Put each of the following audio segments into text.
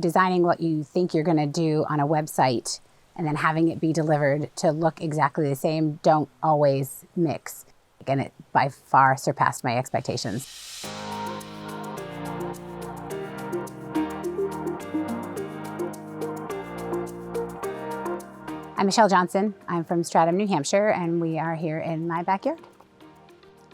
designing what you think you're gonna do on a website and then having it be delivered to look exactly the same don't always mix. And it by far surpassed my expectations. I'm Michelle Johnson. I'm from Stratham, New Hampshire, and we are here in my backyard.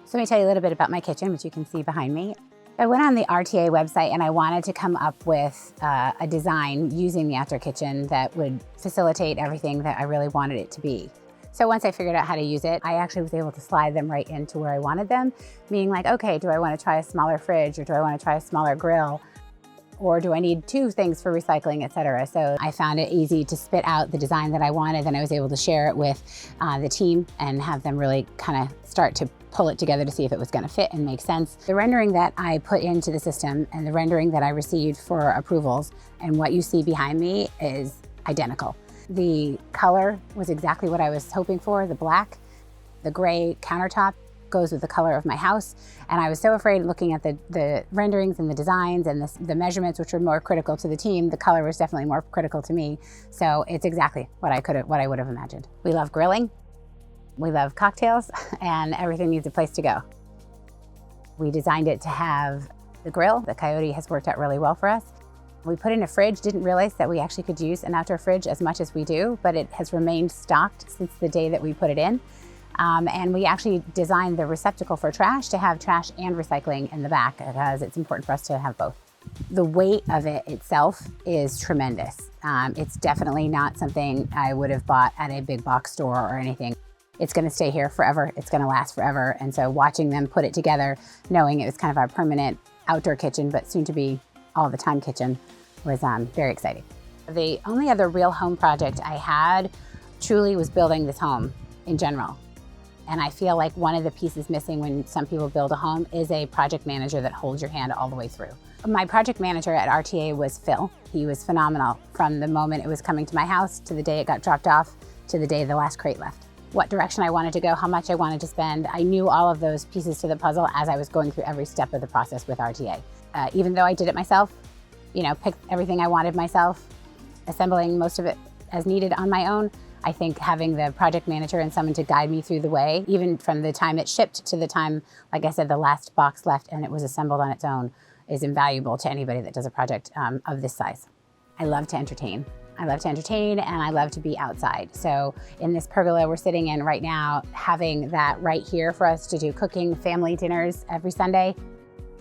So let me tell you a little bit about my kitchen, which you can see behind me. I went on the RTA website and I wanted to come up with a design using the outdoor kitchen that would facilitate everything that I really wanted it to be. So once I figured out how to use it, I actually was able to slide them right into where I wanted them, meaning like, okay, do I want to try a smaller fridge, or do I want to try a smaller grill? Or do I need two things for recycling, et cetera? So I found it easy to spit out the design that I wanted, and I was able to share it with the team and have them really kind of start to pull it together to see if it was gonna fit and make sense. The rendering that I put into the system and the rendering that I received for approvals and what you see behind me is identical. The color was exactly what I was hoping for, the black. The gray countertop goes with the color of my house. And I was so afraid looking at the renderings and the designs and the measurements, which were more critical to the team. The color was definitely more critical to me. So it's exactly what I would have imagined. We love grilling, we love cocktails, and everything needs a place to go. We designed it to have the grill. The Coyote has worked out really well for us. We put in a fridge, didn't realize that we actually could use an outdoor fridge as much as we do, but it has remained stocked since the day that we put it in. And we actually designed the receptacle for trash to have trash and recycling in the back because it's important for us to have both. The weight of it itself is tremendous. It's definitely not something I would have bought at a big box store or anything. It's gonna stay here forever, it's gonna last forever. And so watching them put it together, knowing it was kind of our permanent outdoor kitchen, but soon to be all the time kitchen, was very exciting. The only other real home project I had truly was building this home in general. And I feel like one of the pieces missing when some people build a home is a project manager that holds your hand all the way through. My project manager at RTA was Phil. He was phenomenal from the moment it was coming to my house to the day it got dropped off to the day the last crate left. What direction I wanted to go, how much I wanted to spend. I knew all of those pieces to the puzzle as I was going through every step of the process with RTA. Even though I did it myself, picked everything I wanted myself, assembling most of it as needed on my own, I think having the project manager and someone to guide me through the way, even from the time it shipped to the time, like I said, the last box left and it was assembled on its own, is invaluable to anybody that does a project of this size. I love to entertain. And I love to be outside. So in this pergola we're sitting in right now, having that right here for us to do cooking, family dinners every Sunday,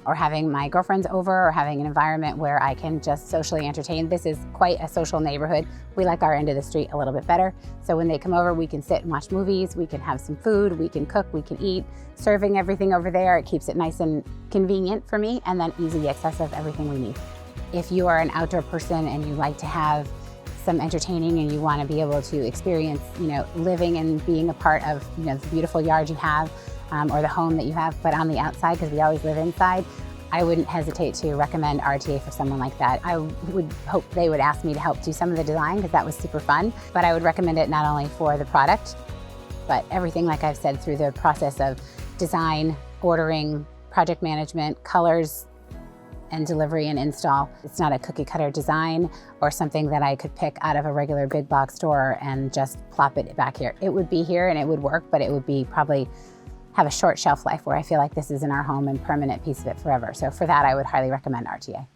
or having my girlfriends over, or having an environment where I can just socially entertain. This is quite a social neighborhood. We like our end of the street a little bit better. So when they come over, we can sit and watch movies, we can have some food, we can cook, we can eat. Serving everything over there, it keeps it nice and convenient for me, and then easy access of everything we need. If you are an outdoor person and you like to have some entertaining and you want to be able to experience, living and being a part of, the beautiful yard you have, or the home that you have, but on the outside, because we always live inside, I wouldn't hesitate to recommend RTA for someone like that. I would hope they would ask me to help do some of the design because that was super fun, but I would recommend it not only for the product, but everything, like I've said, through the process of design, ordering, project management, colors, and delivery and install. It's not a cookie cutter design or something that I could pick out of a regular big box store and just plop it back here. It would be here and it would work, but it would be probably have a short shelf life where I feel like this is in our home and permanent piece of it forever. So for that, I would highly recommend RTA.